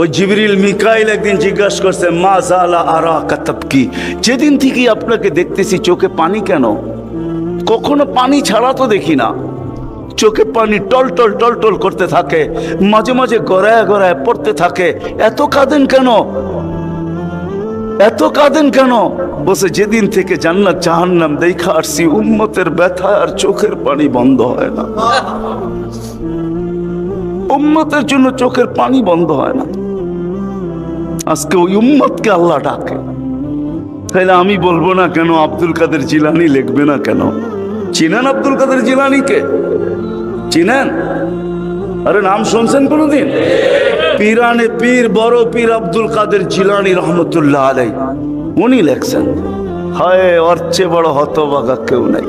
ওই জিবরিল মিকাইল একদিন জিজ্ঞাসা করছে, মা জালা আরাকা তাবকি, যেদিন থেকে আপনাকে দেখতেছি চোখে পানি কেন? কখনো পানি ছাড়া তো দেখি না। চোখে পানি টল টল টল টল করতে থাকে, মাঝে মাঝে গড়ায় গড়ায় পড়তে থাকে, এত কাঁদেন কেন? এত কাঁদেন কেন? বসে যেদিন থেকে জান্নাত জাহান্নাম দেখা আসছি, উম্মতের ব্যথা আর চোখের পানি বন্ধ হয় না। উম্মতের জন্য চোখের পানি বন্ধ হয় না। আজকে ওই উম্মতকে আল্লাহ ডাকে। তাইলে আমি বলবো না কেন আব্দুল কাদের জিলানী লিখবে না কেন? চিনেন আব্দুল কাদের জিলানীকে? চিনেন? আরে নাম শুনছেন কোনদিন? পীরানে পীর বড় পীর আব্দুল কাদের জিলানী রহমতুল্লাহ আলাইহি উনি লেখছেন, হায় ওর চেয়ে বড় হতভাগা কেউ নাই,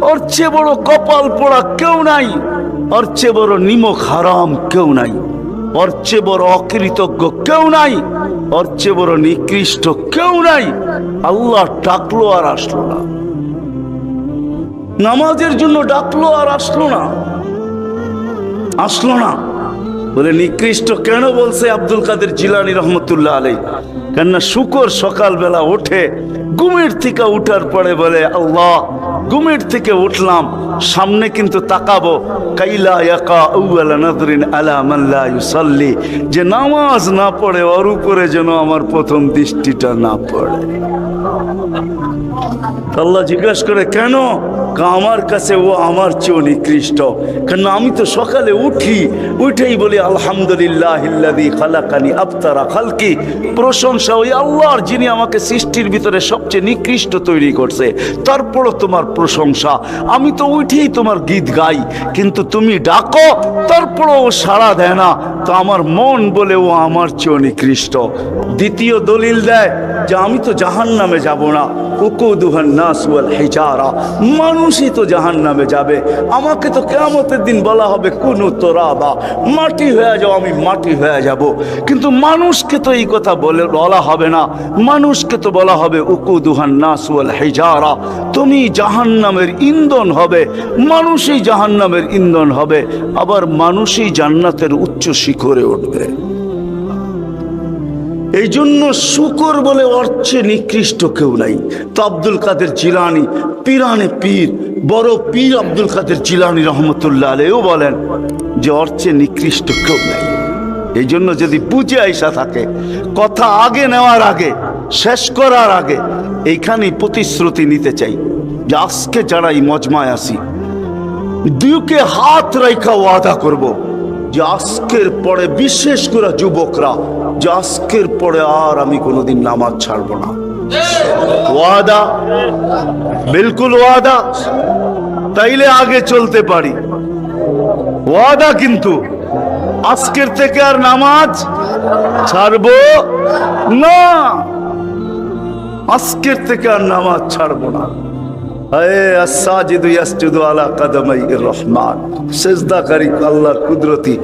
ওর চেয়ে বড় কপাল পোড়া কেউ নাই, ওর চেয়ে বড় নিমক হারাম কেউ নাই, ওর চেয়ে বড় অকৃতজ্ঞ কেউ নাই, ওর চেয়ে বড় নিকৃষ্ট কেউ নাই। আল্লাহ ডাকলো আর আসলো না, নামাজের জন্য ডাকলো আর আসলো না, আসলো না। বলে নিকৃষ্ট কেন বলছে আব্দুল কাদের জিলানী রহমতুল্লাহ আলাইহি? কেননা শুকর সকালবেলা ওঠে, ঘুমের থেকে উঠার পরে বলে, আল্লাহ ঘুমের থেকে উঠলাম, সামনে কিন্তু তাকাবো, কাইলা ইয়াকা আউয়ালা নাযরিন আলা মান লা ইউসাল্লি, যে নামাজ না পড়ে ওর উপরে যেন আমার প্রথম দৃষ্টিটা না পড়ে। আল্লাহ জিজ্ঞাসা করে, কেন? আমার কাছে ও আমার চেয়েও নিকৃষ্ট। কেন? আমি তো সকালে উঠি, উঠেই বলি আলহামদুলিল্লাহিল্লাযী খালাকানি আবতারা খালকি, প্রশংসা ওই আল্লাহর যিনি আমাকে সৃষ্টির ভিতরে সবচেয়ে নিকৃষ্ট তৈরি করছে, তারপরও তোমার প্রশংসা। আমি তো উঠেই তোমার গীত গাই, কিন্তু তুমি ডাকো তারপরও ও সাড়া দেয় না, তো আমার মন বলে ও আমার চেয়েও নিকৃষ্ট। দ্বিতীয় দলিল দেয় যে আমি তো জাহান্নামে যাব না, উকুদুহান নাস ওয়াল হিজারা, মানুষই তো জাহান্নামে যাবে। আমাকে তো কিয়ামতের দিন বলা হবে কুনু তুরাবা, মাটি হয়ে যাও, আমি মাটি হয়ে যাব। কিন্তু মানুষকে তো এই কথা বলা হবে না, মানুষকে তো বলা হবে উকুদুহান নাস ওয়াল হিজারা, তুমি জাহান্নামের ইন্ধন হবে, মানুষই জাহান্নামের ইন্ধন হবে, আবার মানুষই জান্নাতের উচ্চ শিখরে উঠবে। এই জন্য শুকর বলে অর্চে নিকৃষ্ট কেউ নাই। তো আব্দুল কাদের জিলানী পীরানে পীর বড় পীর আব্দুল কাদের জিলানী রহমতুল্লাহ আলাইহিও বলেন যে অর্চে নিকৃষ্ট কেউ নাই। এই জন্য যদি বুঝে আইসা থাকে, কথা আগে নেওয়ার আগে, শেষ করার আগে এইখানেই প্রতিশ্রুতি নিতে চাই যে আজকে যারা এই মজমায় আসি, দুকে হাত রাইখা ওয়াদা করব যে আজকের পরে, বিশেষ করে যুবকরা, যে আজকের পরে আর আমি কোনোদিন নামাজ ছাড়বো না। ওয়াদা, বিলকুল ওয়াদা, তাইলে আগে চলতে পারি। ওয়াদা কিন্তু আজকের থেকে আর নামাজ ছাড়বো না, আজকের থেকে আর নামাজ ছাড়বো না। সেজদাকারী আল্লাহর কুদরতি।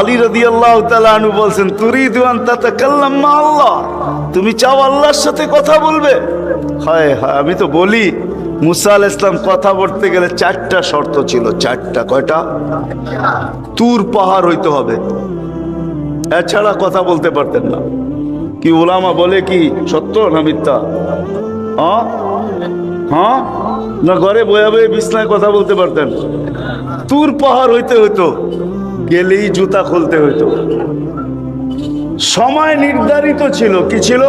আলী রাদিয়াল্লাহু তাআলা আনহু বলছেন, তুরিদু আন তাতাকাল্লাম মা আল্লাহ, তুমি চাও আল্লাহর সাথে কথা বলবে? হায় হায়, আমি তো বলি মুসা আলাইহিস সালাম কথা বলতে গেলে 4টা শর্ত ছিল। 4টা। কয়টা? তুর পাহাড় হইতে হবে, এছাড়া কথা বলতে পারতেন না। কি উলামা বলে কি সত্য না মিথ্যা? হ্যাঁ না ঘরে বয়ে বয়ে বিছনায় কথা বলতে পারতেন? তুর পাহাড় হইতে হইতো, গেলেই জুতা খুলতে হইতো। সময় নির্ধারিত ছিল। কি ছিল?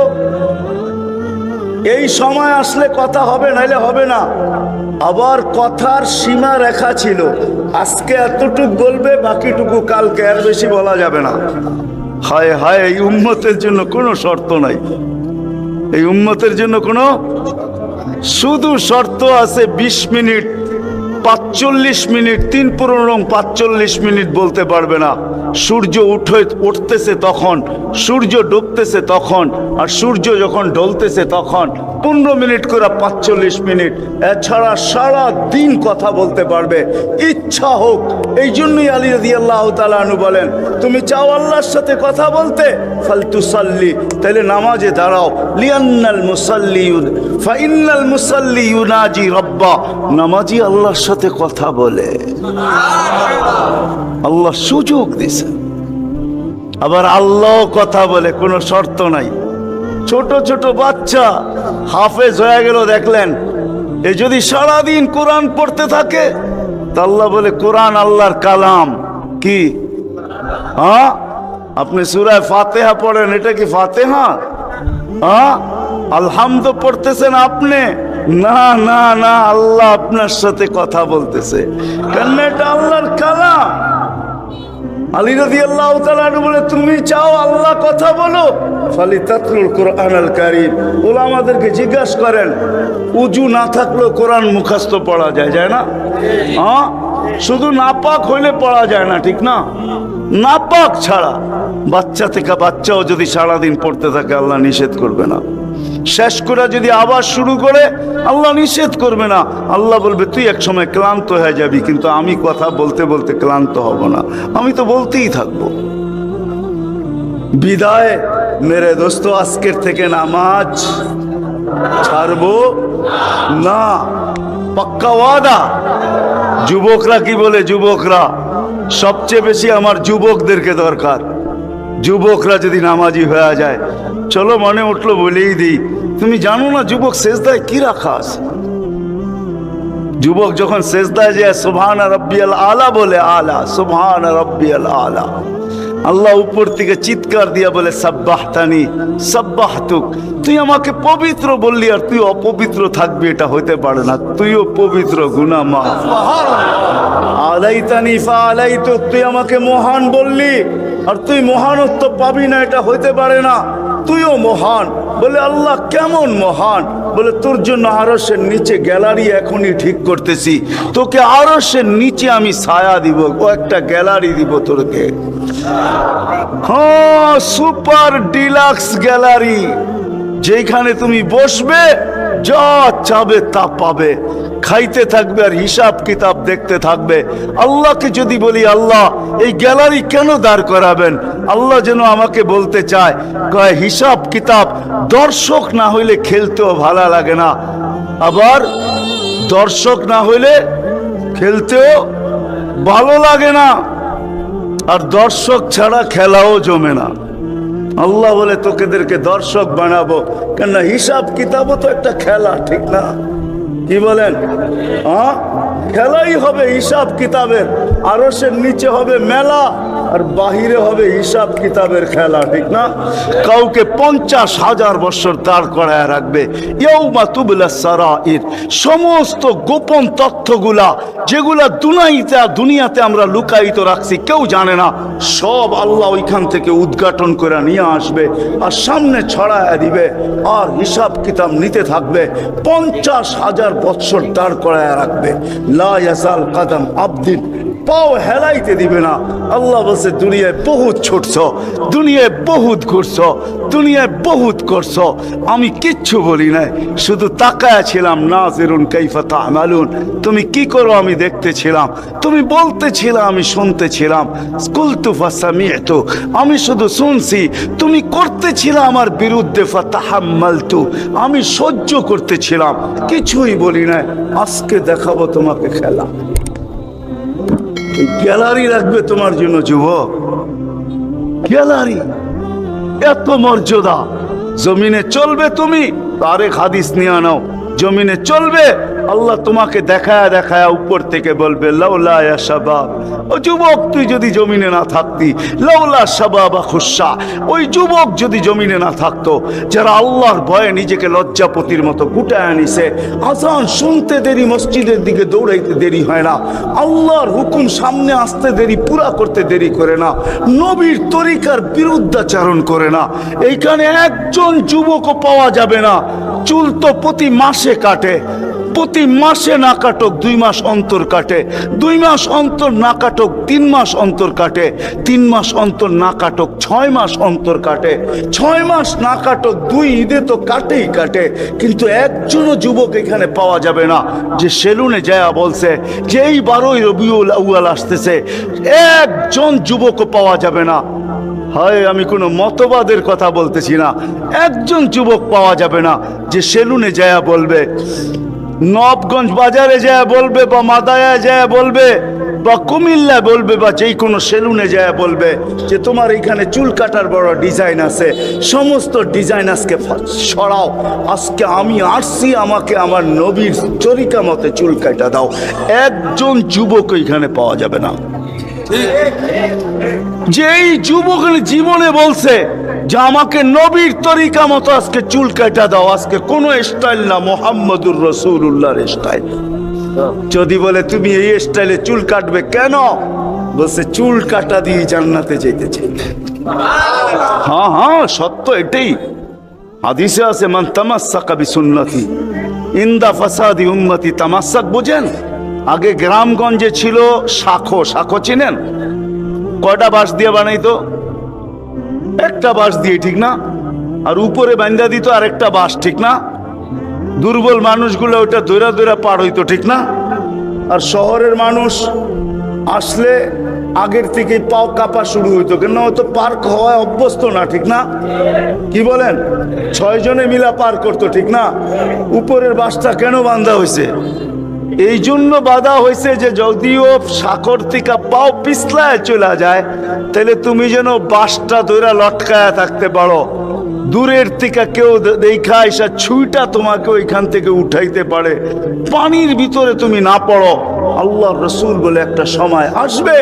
এই সময় আসলে কথা হবে, নাইলে হবে না। আবার কথার সীমা রেখা ছিল, আজকে এতটুকু বলবে, বাকিটুকু কালকে, আর বেশি বলা যাবে না। হায় হায়, এই উম্মতের জন্য কোনো শর্ত নাই, এই উম্মতের জন্য কোনো, শুধু শর্ত আছে 20 মিনিট, 45 মিনিট, 3-45 মিনিট বলতে পারবে না। সূর্য উঠতেছে তখন, সূর্য ডুবতেছে তখন, আর সূর্য যখন ঢলতেছে তখন 15 মিনিট করে 45 মিনিট। এছাড়া সারা দিন কথা বলতে পারবে, ইচ্ছা হোক। এই জন্যই আলী রাদিয়াল্লাহু তাআলা আনহু বলেন, তুমি চাও আল্লাহর সাথে কথা বলতে, ফালতুসাল্লি, তাহলে নামাজে দাঁড়াও। লিআন্নাল মুসাল্লি ফাইন্নাল মুসাল্লি ইউনাজি রাব্বা, নামাজি আল্লাহর সাথে কথা বলে। আল্লাহ সুযোগ দিছে, আবার আল্লাহ কথা বলে, কোনো শর্ত নাই। ছোট ছোট বাচ্চা হাফেজ হয়ে গেল, দেখলেন এ যদি সারাদিন কোরআন পড়তে থাকে তা আল্লাহ বলে কোরআন আল্লাহর কালাম। কি হ্যাঁ, আপনি সূরা ফাতিহা পড়েন, এটা কি ফাতিহা? হ্যাঁ, আলহামদ পড়তেছেন আপনি? না না না, আল্লাহ আপনার সাথে কথা বলতেছে, কেন এটা আল্লাহর কালাম। আলী রাদিয়াল্লাহু তাআলা বলে, তুমি চাও আল্লাহ কথা বলো, ফালিতাতলুল কুরআনুল কারীম। উলামাদেরকে জিজ্ঞাসা করেন, উজু না থাকলেও কোরআন মুখস্থ পড়া যায়, যায় না? হ্যাঁ, শুধু নাপাক হইলে পড়া যায় না, ঠিক না? নাপাক ছাড়া বাচ্চা থেকে বাচ্চাও যদি সারাদিন পড়তে থাকে আল্লাহ নিষেধ করবে না। শেষ করে যদি আবার শুরু করে আল্লাহ নিষেধ করবে না। আল্লাহ বলবে তুই এক সময় ক্লান্ত হয়ে যাবি, কিন্তু আমি কথা বলতে বলতে ক্লান্ত হব না, আমি তো বলতেই থাকবো। বিদায় মেরে দোস্ত, আজকের থেকে নামাজ ছাড়বো না, পাক্কা ওয়াদা। যুবকরা কি বলে? যুবকরা সবচেয়ে বেশি আমার যুবকদেরকে দরকার। যুবকরা যদি নামাজি হয়ে যায়, চলো মনে উঠলো বলেই দিই, তুমি জানো না যুবক সেজদায় কি রাখা আছে? যুবক যখন সেজদায় যায় সুবহান রাব্বিয়াল আলা বলে, আলা সুবহান রাব্বিয়াল আলা, আল্লাহ উপর থেকে চিৎকার দিয়া বলে সাব্বাহতানি সাব্বাহতুক, তুই আমাকে পবিত্র বললি আর তুই অপবিত্র থাকবি, এটা হইতে পারে না। তুইও পবিত্র, গুনাহ মাফ। আলাইতানি ফাআলাইতুক, তুই আমাকে মহান বললি আর তুই মহানত্ব পাবি না, এটা হইতে পারে না। তুইও মহান। বলে আল্লাহ কেমন মহান? বলে তোর জন্য আরশের নিচে গ্যালারি এখনই ঠিক করতেছি, তোকে আরশের নিচে আমি ছায়া দিব, ও একটা গ্যালারি দিব তোকে। হ্যাঁ, সুপার ডিলাক্স গ্যালারি, যেখানে তুমি বসবে যা চাবে তা পাবে, খাইতে থাকবে আর হিসাব কিতাব দেখতে থাকবে। আল্লাহকে যদি বলি আল্লাহ এই গ্যালারি কেন দাঁড় করাবেন, আল্লাহ যেন আমাকে বলতে চায়, কয় হিসাব কিতাব দর্শক না হইলে খেলতেও ভালো লাগে না, আবার দর্শক না হইলে খেলতেও ভালো লাগে না, আর দর্শক ছাড়া খেলাও জমে না। আল্লাহ বলে তোকেদেরকে দর্শক বানাবো, কেন হিসাব কিতাবও তো একটা খেলা, ঠিক না? কি বলেন? হ্যাঁ, খেলাই হবে হিসাব কিতাবের। আরশের নিচে হবে মেলা আর বাহিরে হবে হিসাব কিতাবের খেলা, ঠিক না? কাউকে 50,000 বছর দাঁড় করায় রাখবে। ইয়াউমা তুবলাস সারাইর, সমস্ত গোপন তথ্যগুলা যেগুলা দুনিয়াতে আমরা লুকায়িত রাখছি, কেউ জানে না, সব আল্লাহ ওইখান থেকে উদ্ঘাটন করে নিয়ে আসবে আর সামনে ছড়ায় দিবে, আর হিসাব কিতাব নিতে থাকবে। 50,000 বছর দাঁড় করায় রাখবে। লা ইয়াজাল কদম আবদিন, পাও হেলাইতে দিবে না। আল্লাহ বলছে দুনিয়ায় বহুত ছুটছ, দুনিয়ায় বহুত ঘুরছ, দুনিয়ায় বহুত করছ, আমি কিচ্ছু বলি নাই, শুধু তাকায়া ছিলাম। নাজিরুন কাইফা তা'মালুন, তুমি কি করো আমি দেখতেছিলাম, তুমি বলতেছিলাম আমি শুনতেছিলাম। কুলতু ফাসামি'তু, আমি শুধু শুনছি, তুমি করতেছিলাম আমার বিরুদ্ধে। ফাতাহাম্মালতু, আমি সহ্য করতেছিলাম, কিছুই বলি নাই। আজকে দেখাবো তোমাকে খেলা। গ্যালারি রাখবে তোমার জন্য যুবক, গ্যালারি, এত মর্যাদা। জমিনে চলবে তুমি, আরেক হাদিস নিয়ে নাও, জমিনে চলবে, আল্লাহ তোমাকে দেখায়া দেখায়া উপর থেকে বলবে লাউলা ইয়া শাবাব, ও যুবক তুই যদি জমিনে না থাকতি, লাউলা শাবাবা খুশা, ওই যুবক যদি জমিনে না থাকতো, যারা আল্লাহর ভয়ে নিজেকে লজ্জাপতির মতো গুটায় আনিছে, আজান শুনতে দেরি, মসজিদের দিকে দৌড়াইতে দেরি হয় না, আল্লাহর হুকুম সামনে আসতে দেরি, পুরা করতে দেরি করে না, নবীর তরিকার বিরুদ্ধাচারণ করে না, এইখানে একজন যুবকও পাওয়া যাবে না। চুল তো প্রতি মাসে কাটে, প্রতি মাসে না কাটক 2 মাস অন্তর কাটে, 2 মাস অন্তর না কাটক 3 মাস অন্তর কাটে, 3 মাস অন্তর না কাটক 6 মাস অন্তর কাটে, 6 মাস না কাটক 2 ঈদে তো কাটেই কাটে। কিন্তু একজনও যুবক এখানে পাওয়া যাবে না যে সেলুনে যায় বলছে যে এই 12ই রবিউল আউয়াল আসতেছে, একজন যুবকও পাওয়া যাবে না। হয় আমি কোনো মতবাদের কথা বলতেছি না, একজন যুবক পাওয়া যাবে না যে সেলুনে যায় বলবে, নবগঞ্জ বাজারে যায় বলবে, বা মাদায়া যায় বলবে বা কুমিল্লা বলবে বা যে কোনো সেলুনে যায় বলবে যে তোমার এখানে চুল কাটার বড় ডিজাইন আছে, সমস্ত ডিজাইন আজকে সরাও, আজকে আমি আসছি, আমাকে আমার নবীর তরিকা মতে চুল কাটা দাও। একজন যুবক এখানে পাওয়া যাবে না। যেই যুবক জীবনে বলছে যে আমাকে নবীর তরিকা মতো আজকে চুল কাটা দাও, আজকে কোন স্টাইল না, মুহাম্মদুর রাসূলুল্লাহর স্টাইল। যদি বলে তুমি এই স্টাইলে চুল কাটবে কেন, বলছে চুল কাটা দিয়ে জান্নাতে যেতে চাই। হ্যাঁ হ্যাঁ সত্য এটাই, হাদিসে আছে মান তামাসসাকা বিসুন্নতি ইনদা ফাসাদি উম্মতি। তামাসসাক বুঝেন? আগে গ্রামগঞ্জে ছিল শাখো, শাখো চিনেন? কয়টা বাঁশ দিয়ে বানাইতো? একটা বাঁশ দিয়ে, ঠিক না? আর উপরে বান্ধা দিত আরেকটা বাঁশ, ঠিক না? দুর্বল মানুষগুলো ওটা দৈরা দৈরা পার হইতো, ঠিক না? আর শহরের মানুষ আসলে আগের থেকে পাও কাঁপা শুরু হইতো, কেন তো পার্ক হওয়ায় অভ্যস্ত না, ঠিক না? কি বলেন? 6 জনে মিলা পার করতো, ঠিক না? উপরের বাঁশটা কেন বাঁধা হয়েছে? এই জন্য বাধা হয়েছে যে যদিও সাকর থেকে পাও পিছলায় চলে যায়, তাহলে তুমি যেন বাঁশটা ধরে লটকায় থাকতে পারো, দূরের থেকে কেউ দেখা এসা ছুঁইটা তোমাকে ওইখান থেকে উঠাইতে পারে, পানির ভিতরে তুমি না পড়ো। আল্লাহ রসুল বলে একটা সময় আসবে,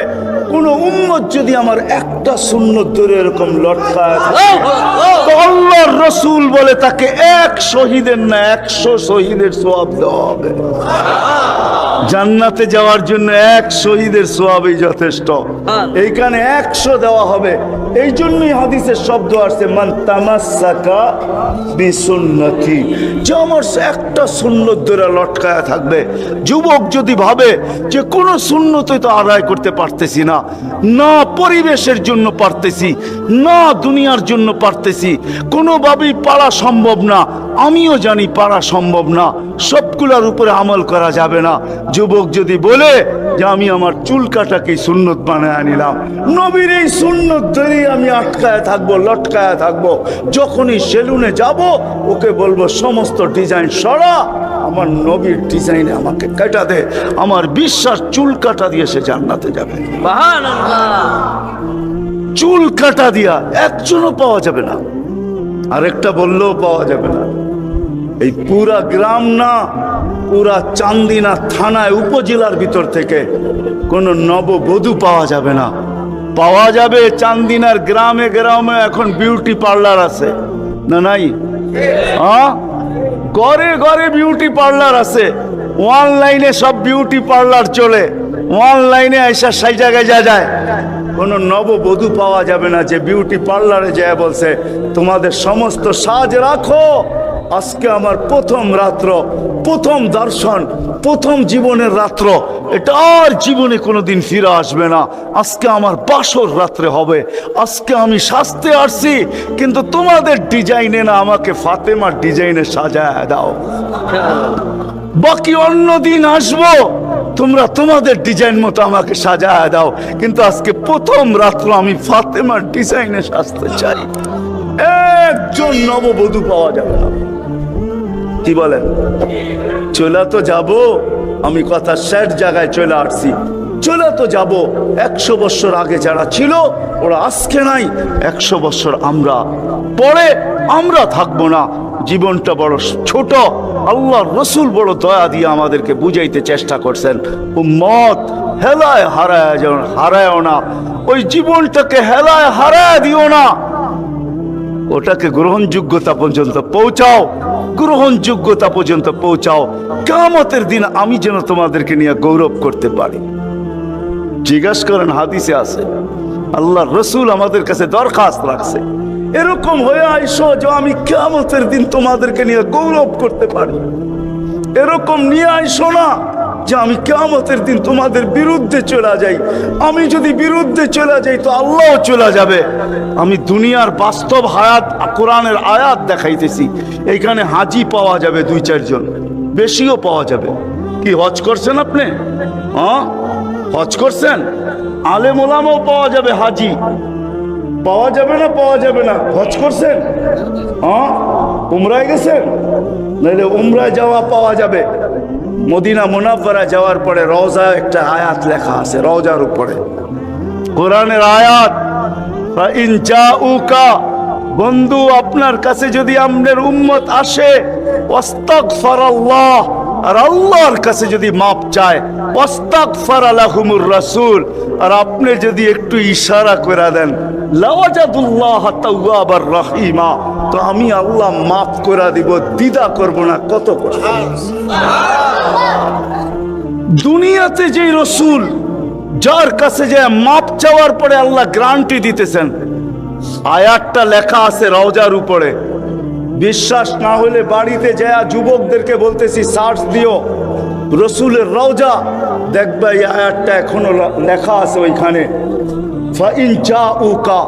কোন উম্মত যদি আমার একটা সুন্নত ধরে এরকম লটকায় থাকে, তো আল্লাহর রসুল বলে তাকে 1 শহীদের না 100 শহীদের সওয়াব দেওয়া হবে। জান্নাতে যাওয়ার জন্য 1 শহীদের সওয়াবই যথেষ্ট, এইখানে 100 দেওয়া হবে। এই জন্যই হাদিসের শব্দ আসছে মান তামাসসাকা বিসুন্নতি, যে আমার একটা সুন্নত ধরে লটকায়া থাকবে। যুবক যদি ভাবে যে কোনো সুন্নতই তো আদায় করতে পারতেছি না, না পরিবেশের জন্য পারতেছি, না দুনিয়ার জন্য পারতেছি, কোনোভাবেই পারা সম্ভব না, আমিও জানি পারা সম্ভব না, সবগুলোর উপরে আমল করা যাবে না। যুবক যদি বলে যে আমি আমার চুল কাটাকে সুন্নত বানায় নিলাম, নবীর এই সুন্নত ধরেই আমি আটকায় থাকবো, লটকায় থাকবো, যখনই সেলুনে যাব ওকে বলবো সমস্ত ডিজাইন সরা, আমার নবীর ডিজাইনে আমাকে কাটা দে, আমার বিশ্বাস চুল কাটা দিয়ে সে জান্নাতে যাবে। চুল কাটা দিয়া একজনও পাওয়া যাবে না, আরেকটা বললেও পাওয়া যাবে না। এই পুরা গ্রাম না, পুরা চান্দিনা থানায় উপজেলার ভিতর থেকে কোনো নববধূ পাওয়া যাবে না। পাওয়া যাবে চান্দিনার গ্রামে গ্রামে এখন বিউটি পার্লার আছে না? নাই? হ্যাঁ, ঘরে ঘরে বিউটি পার্লার আছে, অনলাইনে সব বিউটি পার্লার চলে, অনলাইনে এসে সেই জায়গায় যায়। কোনো নববধূ পাওয়া যাবে না যে বিউটি পার্লারে যায় বলছে তোমাদের সমস্ত সাজ রাখো, আজকে আমার প্রথম রাত্র, প্রথম দর্শন, প্রথম জীবনের রাত্র, এটা আর জীবনে কোনোদিন ফিরে আসবে না, আজকে আমার বাসর রাত্রে হবে, আজকে আমি সাজতে আসছি, কিন্তু তোমাদের ডিজাইনে না, আমাকে ফাতেমার ডিজাইনে সাজায় দাও, বাকি অন্য দিন আসবো, তোমরা তোমাদের ডিজাইন মতো আমাকে সাজায় দাও, কিন্তু আজকে প্রথম রাত্র আমি ফাতেমার ডিজাইনে সাজতে চাই। একজন নববধূ পাওয়া যাবে না। কি বলেন? চলে তো যাব, আমি কথা শেষ জায়গায় চলে আসছি, চলে তো যাব। 100 বছর আগে যারা ছিল ওরা আজকে নাই, 100 বছর আমরা পরে আমরা থাকবো না। জীবনটা বড় ছোট, আল্লাহর রসুল বড় দয়া দিয়ে আমাদেরকে বুঝাইতে চেষ্টা করছেন, উম্মত হেলায় হারায় না, ওই জীবনটাকে হেলায় হারায় দিও না, ওটাকে গ্রহণযোগ্যতা পর্যন্ত পৌঁছাও, গ্রহণযোগ্যতা পর্যন্ত পৌঁছাও, কিয়ামতের দিন আমি যেন তোমাদেরকে নিয়ে গৌরব করতে পারি। জিজ্ঞাসা করেন, হাদিসে আছে, আল্লাহর রসুল আমাদের কাছে দরখাস্ত রাখছে, এরকম হয়ে আইসো যে আমি কিয়ামতের দিন তোমাদেরকে নিয়ে গৌরব করতে পারি। এরকম নিয়ে আইসো না যে আমি কিয়ামতের দিন তোমাদের বিরুদ্ধে চলে যাই, আমি যদি বিরুদ্ধে চলে যাই তো আল্লাহ চলে যাবে। আমি দুনিয়ার বাস্তব হায়াত, কোরআনের আয়াত দেখাইতেছি, এইখানে হাজি পাওয়া যাবে 2-4 জন, বেশিও পাওয়া যাবে। কি হজ করছেন আপনি? হ্যাঁ, হজ করছেন? আলেম ওলামাও পাওয়া যাবে, হাজি পাওয়া যাবে না? পাওয়া যাবে না? হজ করছেন? হ্যাঁ, উমরায় গেছেন? নাহলে উমরায় যাওয়া পাওয়া যাবে। মদিনা মুনাব্বারা যাওয়ার পরে রওজা একটা আয়াত লেখা আছে, রওজার উপরে কোরআনের আয়াত, ইন জাউকা, বন্ধু আপনার কাছে যদি আপনার উম্মত আসে, ওয়াস্তাগফিরাল্লাহ, আর আল্লাহর কাছে যদি মাপ চায়, ওয়াস্তাগফারা লাহুমুর রাসূল, আর আপনি যদি একটু ইশারা করে দেন, লাওয়াজাদুল্লাহ তাওয়াবার রহিমা, তো আমি আল্লাহ মাফ করে দিব, দ্বিধা করব না। কত কথা! দুনিয়াতে যে রসুল যার কাছে যে মাপ চাওয়ার পরে আল্লাহ গ্যারান্টি দিতেছেন, আয়াতটা লেখা আছে রওজার উপরে। বিশ্বাস না হলে বাড়িতে যায় যুবকদেরকে বলতেছি সার্চ দিও রসুলের রওজা, দেখবে এই আয়াতটা এখনো লেখা আছে ওইখানে। ফাইন জাউকা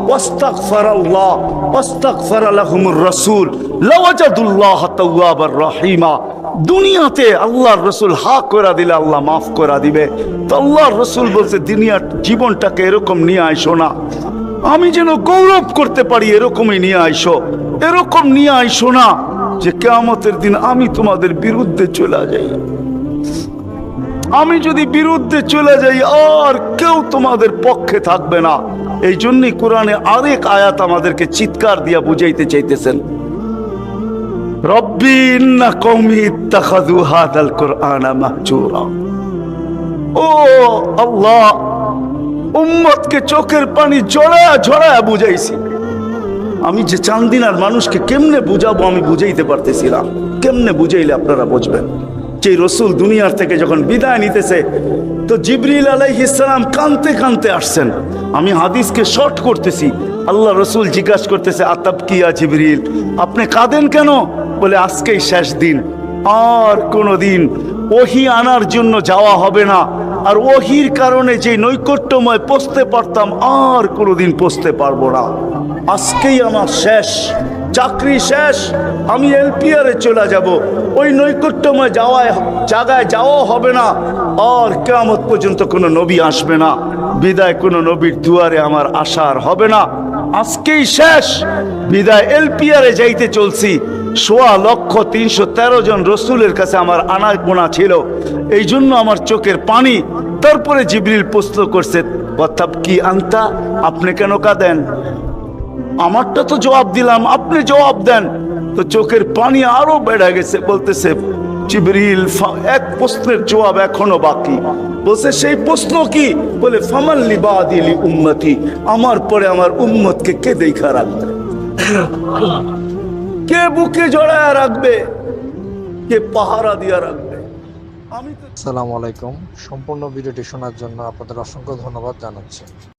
ওয়াস্তাগফিরাল্লাহ ওয়াস্তাগফারা লাহুমুর রাসূল লাওয়াজাদুল্লাহ তাওয়াবার রহিমা। দুনিয়াতে আল্লাহর রসুল হা করে দিলে আল্লাহ মাফ করে দিবে। তো আল্লাহর রসুল বলছে দুনিয়ার জীবনটাকে এরকম নিয়ে আইসো না, আমি যেন গৌরব করতে পারি এরকমই নিয়ে আইসো। এরকম নিয়ে আইসো না যে কিয়ামতের দিন আমি তোমাদের বিরুদ্ধে চলে যাই। আমি যদি বিরুদ্ধে চলে যাই আর কেউ তোমাদের পক্ষে থাকবে না। এই জন্যই কোরআনে আরেক আয়াত আমাদেরকে চিৎকার দিয়া বুঝাইতে চাইতেছেন, রব্বি ইন্না কওমি ইত্তাখাযু হাযাল কুরআনা মাহজুরা। ও আল্লাহ, উম্মতকে চোখের পানি ঝরায়া ঝরায়া বুঝাইছি। আমি যে চান্দিনার মানুষকে কেমনে বুঝাবো আমি বুঝাইতে পারতেছিলাম। কেমনে বুঝাইলে আপনারা বুঝবেন? যে রসুল দুনিয়ার থেকে যখন বিদায় নিতেছে, তো জিবরিল আলাইহিস সালাম কানতে কানতে আসছেন। আমি হাদিসকে শর্ট করতেছি। আল্লাহ রসুল জিজ্ঞাসা করতেছে, আতাবকিয়া জিবরিল, আপনি কাঁদেন কেন? বলে আজকেই শেষ দিন, আর কোনোদিন ওহী আনার জন্য যাওয়া হবে না। আর ওহীর কারণে যে নৈকট্যময় পৌঁছতে পারতাম, আর কোনোদিন পৌঁছতে পারবো না। আজকেই আমার শেষ, চাকরি শেষ, আমি এলপিআরে চলে যাব। ওই নৈকট্যময় জায়গায় যাওয়া হবে না। আর কিয়ামত পর্যন্ত কোনো নবী আসবে না। বিদায় কোনো নবীর দুয়ারে আমার আশা আর হবে না। আজকেই শেষ, বিদায় এলপিআরে যাইতে চলছি। ১৬,৩১৩ জন রসুলের কাছে আমার আনাগোনা ছিল, এই জন্য আমার চোখের পানি। তারপরে জিবরিল প্রশ্ন করছে, ওয়াতাবকি আনতা, আপনি কেন কাঁদেন? আমারটা তো জবাব দিলাম, আপনি জবাব দেন। তো চোখের পানি আরো বেড়ে গেছে। বলতেছে জিবরিল, এক প্রশ্নের জবাব এখনো বাকি। বলছে সেই প্রশ্ন কি? বলে ফামান লিবাদি লি উম্মতি, আমার পরে আমার উম্মতকে কে দেখা রাখবে, কে বুকে জড়ায় রাখবে, কে পাহারা দিয়া রাখবে? আসসালামু আলাইকুম। সম্পূর্ণ ভিডিওটি শোনার জন্য আপনাদের অসংখ্য ধন্যবাদ জানাচ্ছি।